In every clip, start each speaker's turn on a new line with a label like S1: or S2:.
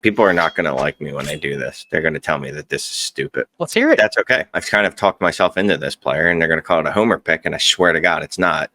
S1: People are not going to like me when I do this. They're going to tell me that this is stupid.
S2: Let's hear it.
S1: That's okay. I've kind of talked myself into this player, and they're going to call it a homer pick, and I swear to God, it's not.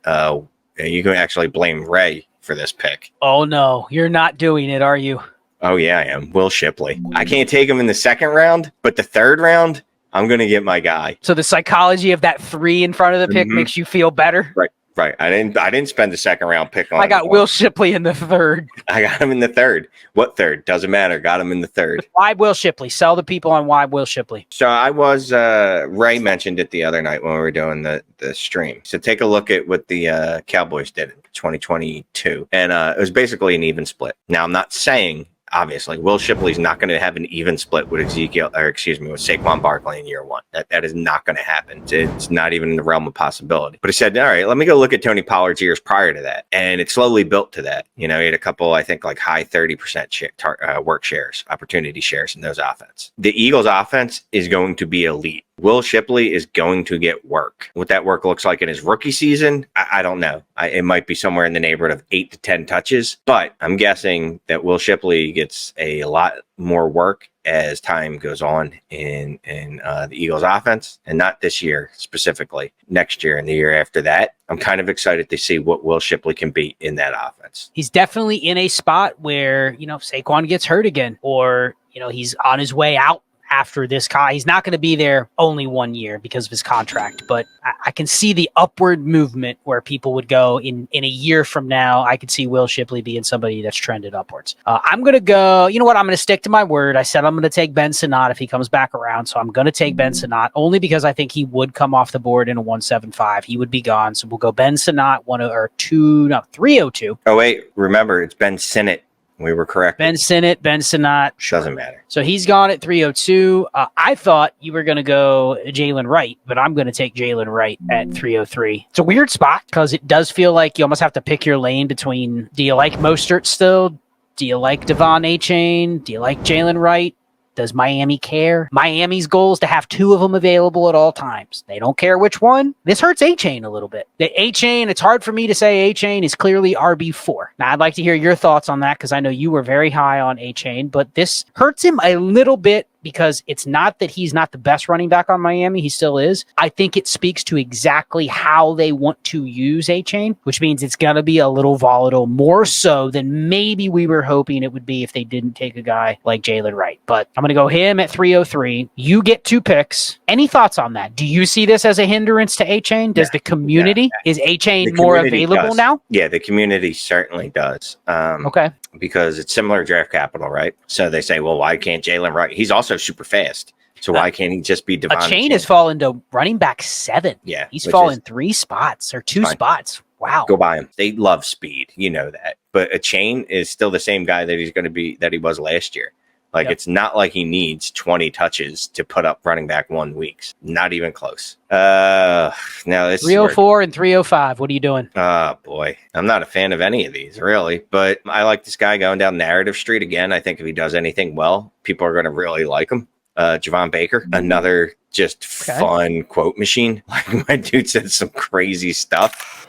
S1: You can actually blame Ray for this pick.
S2: Oh, no. You're not doing it, are you?
S1: Oh, yeah, I am. Will Shipley. I can't take him in the second round, but the third round, I'm going to get my guy.
S2: So the psychology of that 3 in front of the pick makes you feel better?
S1: Right. I didn't spend the second round pick on.
S2: I got Will Shipley in the third.
S1: I got him in the third. What third? Doesn't matter. Got him in the third.
S2: Why Will Shipley? Sell the people on why Will Shipley.
S1: So I was Ray mentioned it the other night when we were doing the stream. So take a look at what the Cowboys did in 2022, and it was basically an even split. Now I'm not saying, obviously, Will Shipley's not going to have an even split with Saquon Barkley in year one. That is not going to happen. It's not even in the realm of possibility. But I said, all right, let me go look at Tony Pollard's years prior to that. And it slowly built to that. You know, he had a couple, I think, like high 30% work shares, opportunity shares in those offense. The Eagles offense is going to be elite. Will Shipley is going to get work. What that work looks like in his rookie season, I don't know. It might be somewhere in the neighborhood of 8 to 10 touches, but I'm guessing that Will Shipley gets a lot more work as time goes on in the Eagles offense, and not this year specifically, next year and the year after that. I'm kind of excited to see what Will Shipley can be in that offense.
S2: He's definitely in a spot where, Saquon gets hurt again, or, he's on his way out after this. He's not going to be there only 1 year because of his contract, but I can see the upward movement where people would go in a year from now. I could see Will Shipley being somebody that's trended upwards. I'm going to go, you know what? I'm going to stick to my word. I said I'm going to take Ben Sinnott if he comes back around. So I'm going to take Ben Sinnott only because I think he would come off the board in a 175. He would be gone. So we'll go Ben Sinnott 302.
S1: Oh, wait, remember it's Ben Sinnott. We were correct.
S2: Ben Sinnott, Ben Sinnott.
S1: Doesn't matter.
S2: So he's gone at 302. I thought you were going to go Jaylen Wright, but I'm going to take Jaylen Wright at 303. It's a weird spot because it does feel like you almost have to pick your lane between, do you like Mostert still? Do you like Javon Achane? Do you like Jaylen Wright? Does Miami care? Miami's goal is to have 2 of them available at all times. They don't care which one. This hurts Achane a little bit. The Achane, it's hard for me to say Achane is clearly RB4. Now, I'd like to hear your thoughts on that because I know you were very high on Achane, but this hurts him a little bit because it's not that he's not the best running back on Miami. He still is. I think it speaks to exactly how they want to use Achane, which means it's going to be a little volatile, more so than maybe we were hoping it would be if they didn't take a guy like Jaylen Wright. But I'm going to go him at 303. You get 2 picks. Any thoughts on that? Do you see this as a hindrance to Achane? Does the community, is Achane more available now?
S1: Yeah, the community certainly does.
S2: Okay.
S1: Because it's similar draft capital, right? So they say, well, why can't Jaylen Wright? He's also super fast. So why can't he just be Devon?
S2: Achane has fallen to running back 7.
S1: Yeah.
S2: He's fallen 3 spots or 2 spots. Wow.
S1: Go buy him. They love speed. You know that. But Achane is still the same guy that he's going to be, that he was last year. Like, it's not like he needs 20 touches to put up running back 1 weeks. Not even close. Now this
S2: 304 and 305. What are you doing?
S1: Oh, boy. I'm not a fan of any of these, really. But I like this guy going down Narrative Street again. I think if he does anything well, people are going to really like him. Javon Baker, another just fun quote machine. Like, my dude said some crazy stuff.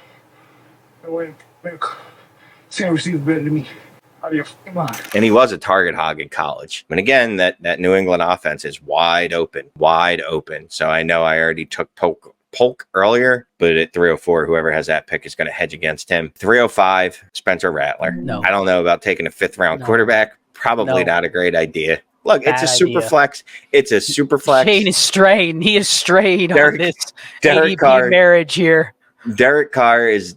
S3: Sam receives better than me.
S1: And he was a target hog in college. And again, that New England offense is wide open. So I know I already took Polk earlier, but at 304, whoever has that pick is going to hedge against him. 305, Spencer Rattler.
S2: No.
S1: I don't know about taking a 5th round quarterback. Probably not a great idea. Look, it's a super flex. It's a super flex.
S2: Shane is straying. He is strayed on this
S1: Derek
S2: ADP
S1: Carr,
S2: marriage here.
S1: Derek Carr is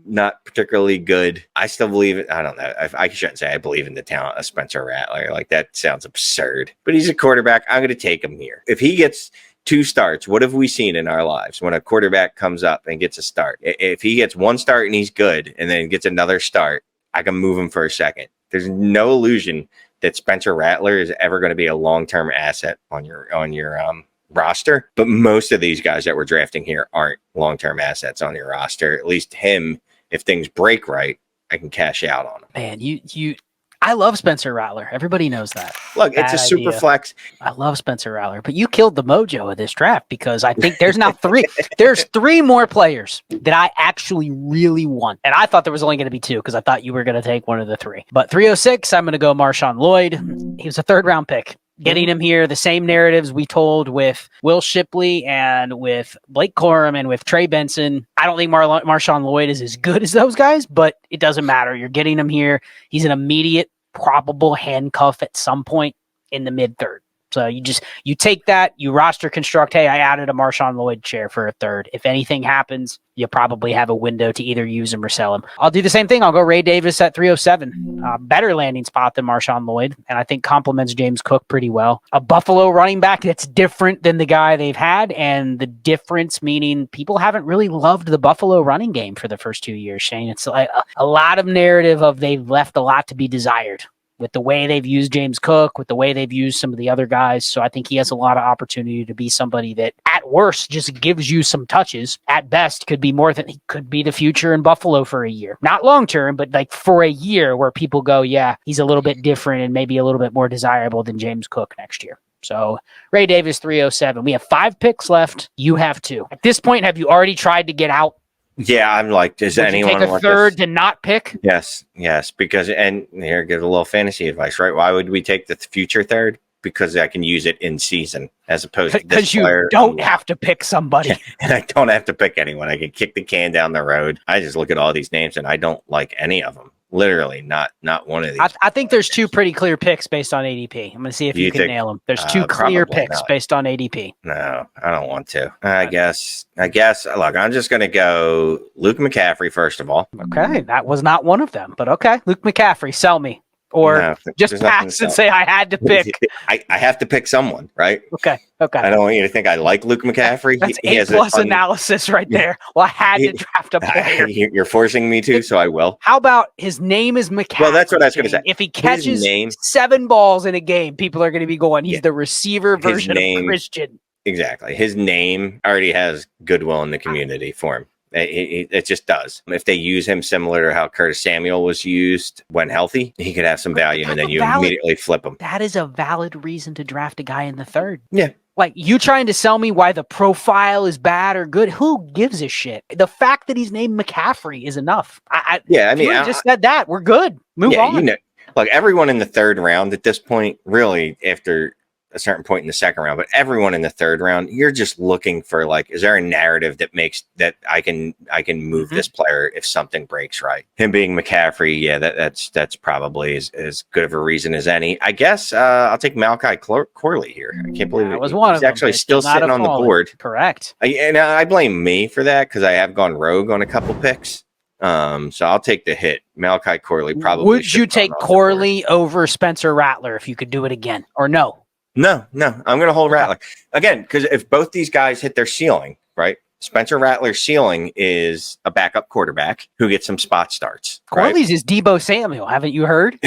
S1: not particularly good. I still believe it. I don't know. I shouldn't say I believe in the talent of Spencer Rattler. Like, that sounds absurd. But he's a quarterback. I'm going to take him here. If he gets 2 starts, what have we seen in our lives when a quarterback comes up and gets a start? If he gets 1 start and he's good and then gets another start, I can move him for a second. There's no illusion that Spencer Rattler is ever going to be a long-term asset on your roster, but most of these guys that we're drafting here aren't long-term assets on your roster. At least him, if things break right, I can cash out on him.
S2: Man, I love Spencer Rattler. Everybody knows that.
S1: Look, it's a super
S2: idea.
S1: flex.
S2: I love Spencer Rattler, but you killed the mojo of this draft because I think there's now three. There's three more players that I actually really want. And I thought there was only going to be two because I thought you were going to take one of the three. But 306, I'm going to go Marshon Lloyd. He was a 3rd round pick. Getting him here, the same narratives we told with Will Shipley and with Blake Corum and with Trey Benson. I don't think Marshon Lloyd is as good as those guys, but it doesn't matter. You're getting him here. He's an immediate probable handcuff at some point in the mid-3rd. So you take that, you roster construct, hey, I added a Marshon Lloyd chair for a 3rd. If anything happens, you probably have a window to either use him or sell him. I'll do the same thing. I'll go Ray Davis at 307. Better landing spot than Marshon Lloyd, and I think complements James Cook pretty well. A Buffalo running back that's different than the guy they've had, and the difference meaning people haven't really loved the Buffalo running game for the first 2 years, Shane. It's like a lot of narrative of they've left a lot to be desired with the way they've used James Cook, with the way they've used some of the other guys. So I think he has a lot of opportunity to be somebody that at worst just gives you some touches. At best could be more than he could be the future in Buffalo for a year. Not long term, but like for a year where people go, yeah, he's a little bit different and maybe a little bit more desirable than James Cook next year. So Ray Davis, 307. We have 5 picks left. You have 2. At this point, have you already tried to get out?
S1: Yeah, I'm like, does anyone
S2: take a
S1: want
S2: 3rd
S1: this?
S2: to not pick?
S1: Yes, because, and here, give a little fantasy advice, right? Why would we take the future 3rd? Because I can use it in season as opposed to this
S2: because you
S1: player.
S2: don't have to pick somebody.
S1: And I don't have to pick anyone. I can kick the can down the road. I just look at all these names and I don't like any of them. Literally, not one of these.
S2: I think there's 2 pretty clear picks based on ADP. I'm going to see if you can nail them. There's 2 clear picks
S1: not.
S2: based on ADP.
S1: No, I don't want to. I guess. Look, I'm just going to go Luke McCaffrey first of all.
S2: Okay, that was not one of them, but okay. Luke McCaffrey, sell me. Or
S1: No,
S2: just pass and say I had to pick.
S1: I have to pick someone, right?
S2: Okay.
S1: I don't want you to think I like Luke McCaffrey.
S2: That's
S1: he has
S2: A+ analysis right there. Well, I had to draft a player.
S1: You're forcing me to, so I will.
S2: How about his name is McCaffrey?
S1: Well, that's what I was going to say.
S2: If he catches 7 balls in a game, people are going to be going, he's the receiver version of Christian.
S1: Exactly. His name already has goodwill in the community for him. It just does. If they use him similar to how Curtis Samuel was used when healthy, he could have some value, and then you immediately flip him.
S2: That is a valid reason to draft a guy in the 3rd.
S1: Yeah.
S2: Like, you trying to sell me why the profile is bad or good? Who gives a shit? The fact that he's named McCaffrey is enough. I just said that. We're good. Move on.
S1: Look, everyone in the 3rd round at this point, really, after a certain point in the 2nd round, but everyone in the 3rd round, you're just looking for, like, is there a narrative that makes that I can move this player if something breaks right? Him being McCaffrey, yeah, that's probably as good of a reason as any. I guess I'll take Malachi Corley here. I can't believe it. He's actually still sitting on the board.
S2: Correct.
S1: I blame me for that because I have gone rogue on a couple picks. So I'll take the hit. Malachi Corley probably.
S2: Would you take Corley over Spencer Rattler if you could do it again, or no?
S1: No, I'm going to hold Rattler. Again, because if both these guys hit their ceiling, right? Spencer Rattler's ceiling is a backup quarterback who gets some spot starts.
S2: Corley's is Deebo Samuel. Haven't you heard?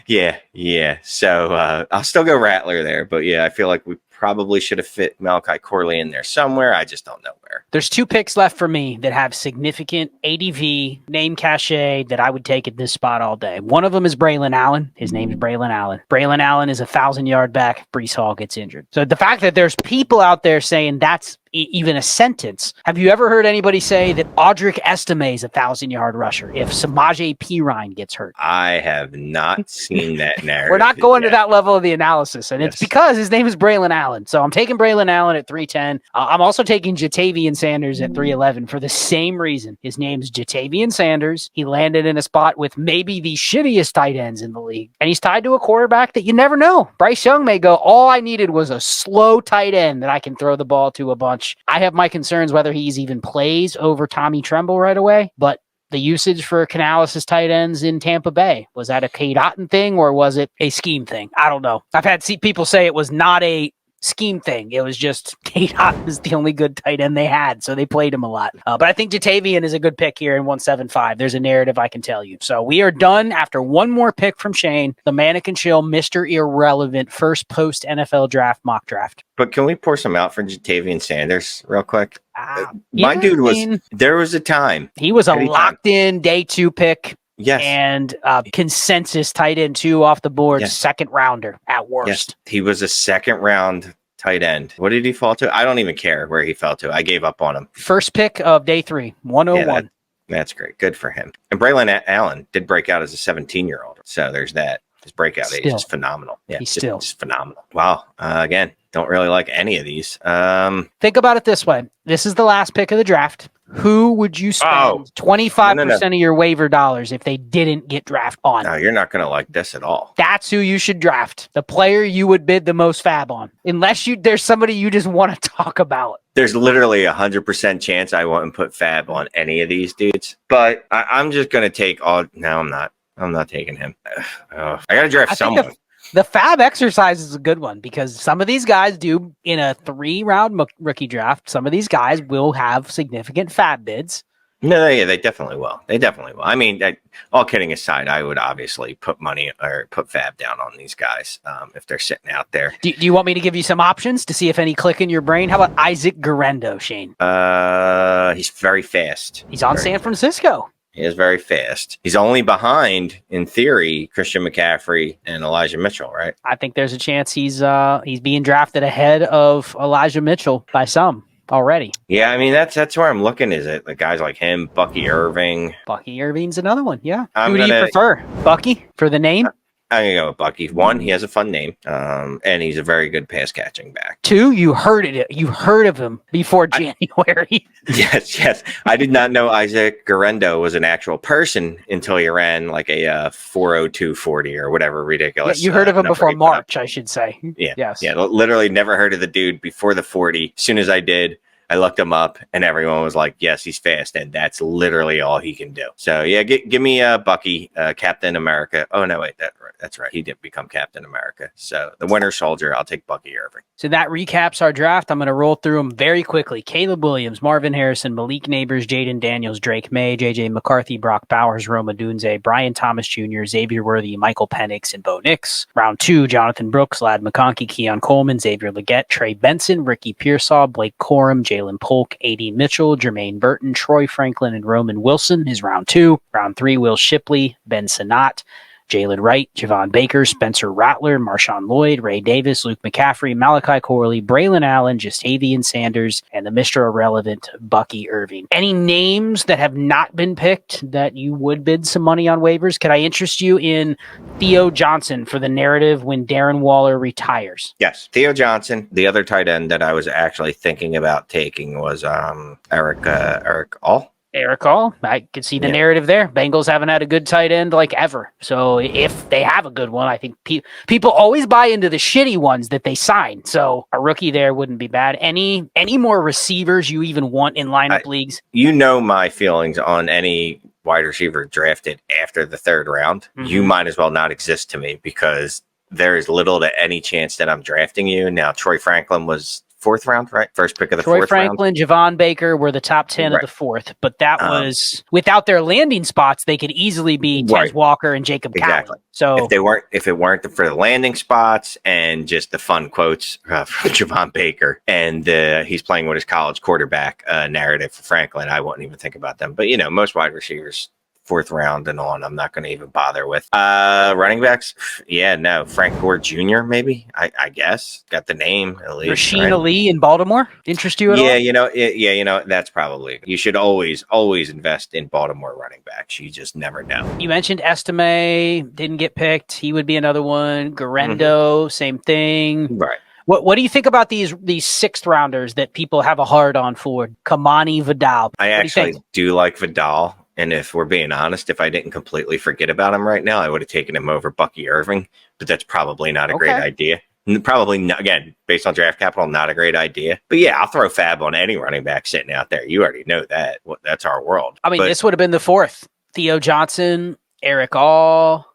S1: Yeah. So I'll still go Rattler there. But yeah, I feel like we probably should have fit Malachi Corley in there somewhere. I just don't know where.
S2: There's 2 picks left for me that have significant ADV, name cachet that I would take at this spot all day. One of them is Braelon Allen. His name is Braelon Allen. Braelon Allen is a 1,000-yard back if Breece Hall gets injured. So the fact that there's people out there saying that's even a sentence. Have you ever heard anybody say that Audric Estime is a 1,000-yard rusher if Samaje Perine gets hurt?
S1: I have not seen that narrative.
S2: We're not going to that level of the analysis, and it's because his name is Braelon Allen. So I'm taking Braelon Allen at 310. I'm also taking Jatavian Sanders at 311 for the same reason. His name's Jatavian Sanders. He landed in a spot with maybe the shittiest tight ends in the league, and he's tied to a quarterback that you never know. Bryce Young may go, all I needed was a slow tight end that I can throw the ball to a bunch. I have my concerns whether he's even plays over Tommy Tremble right away, but the usage for Canales' tight ends in Tampa Bay, was that a Cade Otton thing or was it a scheme thing? I don't know. I've had people say it was not a scheme thing. It was just Cade Otton was the only good tight end they had, so they played him a lot. But I think Jatavian is a good pick here in 175. There's a narrative I can tell you. So we are done after one more pick from Shane, the Mannequin Chill, Mr. Irrelevant, first post NFL draft mock draft.
S1: But can we pour some out for Jatavian Sanders real quick? There was a time.
S2: He was a locked in day 2 pick.
S1: Yes.
S2: And consensus tight end 2 off the board,
S1: Yes.
S2: second rounder at worst.
S1: Yes. He was a second round tight end. What did he fall to? I don't even care where he fell to. I gave up on him.
S2: First pick of day 3, 101.
S1: Yeah, that's great. Good for him. And Braelon Allen did break out as a 17-year-old. So there's that. His breakout age is phenomenal. Yeah,
S2: he's
S1: just phenomenal. Wow. Again, don't really like any of these.
S2: Think about it this way. This is the last pick of the draft. Who would you spend 25% of your waiver dollars if they didn't get draft on?
S1: No, you're not going to like this at all.
S2: That's who you should draft. The player you would bid the most fab on. Unless there's somebody you just want to talk about.
S1: There's literally 100% chance I won't put fab on any of these dudes. But I'm just going to take all... No, I'm not. I'm not taking him. I got to draft someone.
S2: The fab exercise is a good one because some of these guys do in a 3-round rookie draft. Some of these guys will have significant fab bids.
S1: No, yeah, they definitely will. They definitely will. I mean, all kidding aside, I would obviously put money or put fab down on these guys if they're sitting out there.
S2: Do you want me to give you some options to see if any click in your brain? How about Isaac Guerendo, Shane?
S1: He's very fast.
S2: He's on San Francisco.
S1: He is very fast. He's only behind, in theory, Christian McCaffrey and Elijah Mitchell, right?
S2: I think there's a chance he's being drafted ahead of Elijah Mitchell by some already.
S1: Yeah, I mean that's where I'm looking. Is it the guys like him, Bucky Irving?
S2: Bucky Irving's another one. Yeah. Who do you prefer, Bucky, for the name?
S1: I'm going to go with Bucky. 1, he has a fun name, and he's a very good pass catching back.
S2: 2, you heard it. You heard of him before January.
S1: Yes. I did not know Isaac Guerendo was an actual person until he ran like a 4.0240 or whatever ridiculous.
S2: Yeah, you heard of him before March, I should say.
S1: Yeah.
S2: Yes.
S1: Yeah. Literally never heard of the dude before the 40. As soon as I did, I looked him up, and everyone was like, yes, he's fast, and that's literally all he can do. So, yeah, give me Bucky, Captain America. Oh, no, wait, that's right. He didn't become Captain America. So, the Winter Soldier, I'll take Bucky Irving.
S2: So that recaps our draft. I'm going to roll through them very quickly. Caleb Williams, Marvin Harrison, Malik Neighbors, Jaden Daniels, Drake May, JJ McCarthy, Brock Bowers, Roma Dunze, Brian Thomas Jr., Xavier Worthy, Michael Penix, and Bo Nix. Round 2, Jonathan Brooks, Lad McConkey, Keon Coleman, Xavier Leggett, Trey Benson, Ricky Pearsall, Blake Corum, Jalen Polk, A.D. Mitchell, Jermaine Burton, Troy Franklin, and Roman Wilson is round 2. Round 3, Will Shipley, Ben Sinnott, Jalen Wright, Javon Baker, Spencer Rattler, Marshon Lloyd, Ray Davis, Luke McCaffrey, Malachi Corley, Braelon Allen, Justavian Sanders, and the Mr. Irrelevant Bucky Irving. Any names that have not been picked that you would bid some money on waivers? Could I interest you in Theo Johnson for the narrative when Darren Waller retires?
S1: Yes. Theo Johnson. The other tight end that I was actually thinking about taking was Eric All.
S2: Eric All, I could see the narrative there. Bengals haven't had a good tight end like ever. So if they have a good one, I think people always buy into the shitty ones that they sign. So a rookie there wouldn't be bad. Any more receivers you even want in lineup leagues? You
S1: know my feelings on any wide receiver drafted after the 3rd round. Mm-hmm. You might as well not exist to me because there is little to any chance that I'm drafting you. Now, Troy Franklin was 4th round, right? First pick of the 4th round.
S2: Troy Franklin, Javon Baker were the top 10 of the 4th, but that was without their landing spots. They could easily be Tez Walker and Jacob Cowling. So
S1: if it weren't for the landing spots and just the fun quotes from Javon Baker and he's playing with his college quarterback narrative for Franklin, I wouldn't even think about them. But most wide receivers 4th round and on, I'm not going to even bother with. Running backs, Frank Gore Jr. maybe. I guess got the name at least.
S2: Rasheen Ali in Baltimore interest you at all?
S1: That's probably. You should always invest in Baltimore running backs. You just never know.
S2: You mentioned Estime didn't get picked. He would be another one. Guerendo, same thing.
S1: Right.
S2: What do you think about these 6th rounders that people have a hard on for? Kamani Vidal.
S1: I actually do like Vidal. And if we're being honest, if I didn't completely forget about him right now, I would have taken him over Bucky Irving. But that's probably not a great idea. Probably not, again, based on draft capital, not a great idea. But yeah, I'll throw fab on any running back sitting out there. You already know that. That's our world.
S2: I mean, this would have been the 4th. Theo Johnson, Eric All,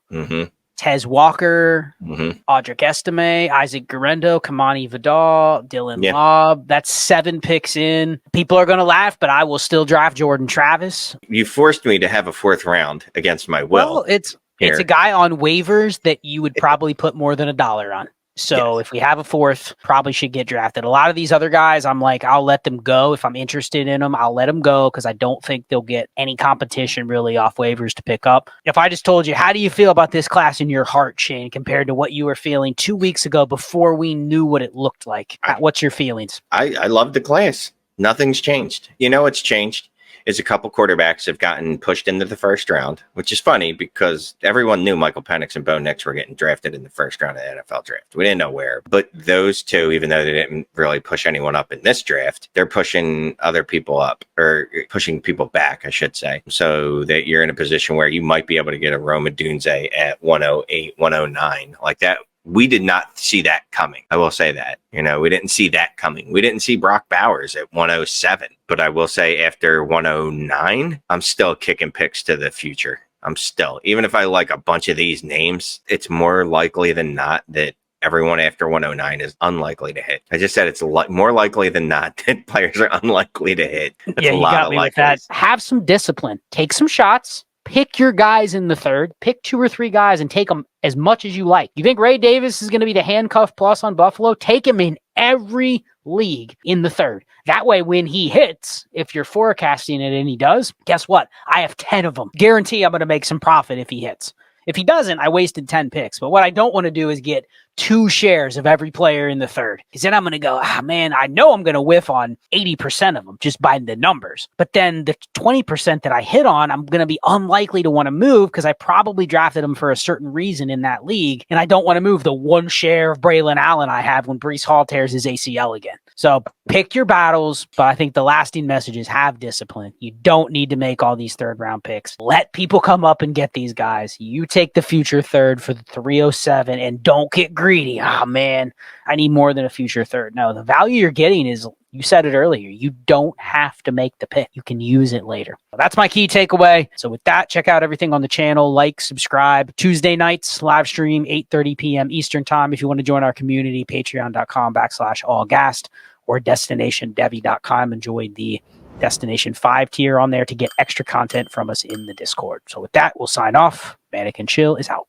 S2: Tez Walker, Audric Estime, Isaac Guerendo, Kamani Vidal, Dylan Lobb. That's 7 picks in. People are going to laugh, but I will still draft Jordan Travis.
S1: You forced me to have a 4th round against my will.
S2: Well, it's a guy on waivers that you would probably put more than $1 on. So if we have a fourth, probably should get drafted. A lot of these other guys, I'm like, I'll let them go. If I'm interested in them, I'll let them go because I don't think they'll get any competition really off waivers to pick up. If I just told you, how do you feel about this class in your heart, Shane, compared to what you were feeling 2 weeks ago before we knew what it looked like? What's your feelings?
S1: I love the class. Nothing's changed. You know what's changed is a couple quarterbacks have gotten pushed into the first round, which is funny because everyone knew Michael Penix and Bo Nix were getting drafted in the first round of the NFL draft. We didn't know where, but those two, even though they didn't really push anyone up in this draft, they're pushing other people up, or pushing people back, I should say, so that you're in a position where you might be able to get a Rome Odunze at 108, 109 like that. We did not see that coming. I will say that. We didn't see that coming. We didn't see Brock Bowers at 107. But I will say after 109, I'm still kicking picks to the future. Even if I like a bunch of these names, it's more likely than not that everyone after 109 is unlikely to hit. I just said it's more likely than not that players are unlikely to hit. That's
S2: yeah, you got me with that. Have some discipline. Take some shots. Pick your guys in the third. Pick 2 or 3 guys and take them as much as you like. You think Ray Davis is going to be the handcuff plus on Buffalo? Take him in every league in the third. That way, when he hits, if you're forecasting it and he does, guess what? I have 10 of them. Guarantee I'm going to make some profit if he hits. If he doesn't, I wasted 10 picks. But what I don't want to do is get 2 shares of every player in the third. Because then I'm going to go, man, I know I'm going to whiff on 80% of them just by the numbers. But then the 20% that I hit on, I'm going to be unlikely to want to move because I probably drafted them for a certain reason in that league. And I don't want to move the 1 share of Braelon Allen I have when Breece Hall tears his ACL again. So pick your battles, but I think the lasting message is have discipline. You don't need to make all these third-round picks. Let people come up and get these guys. You take the future third for the 307 and don't get greedy. Man, I need more than a future third. No, the value you're getting is, you said it earlier, you don't have to make the pick. You can use it later. That's my key takeaway. So with that, check out everything on the channel. Like, subscribe. Tuesday nights, live stream, 8:30 p.m. Eastern time. If you want to join our community, patreon.com/allgassed or destinationdevi.com. Enjoy the Destination 5 tier on there to get extra content from us in the Discord. So with that, we'll sign off. Mannequin Chill is out.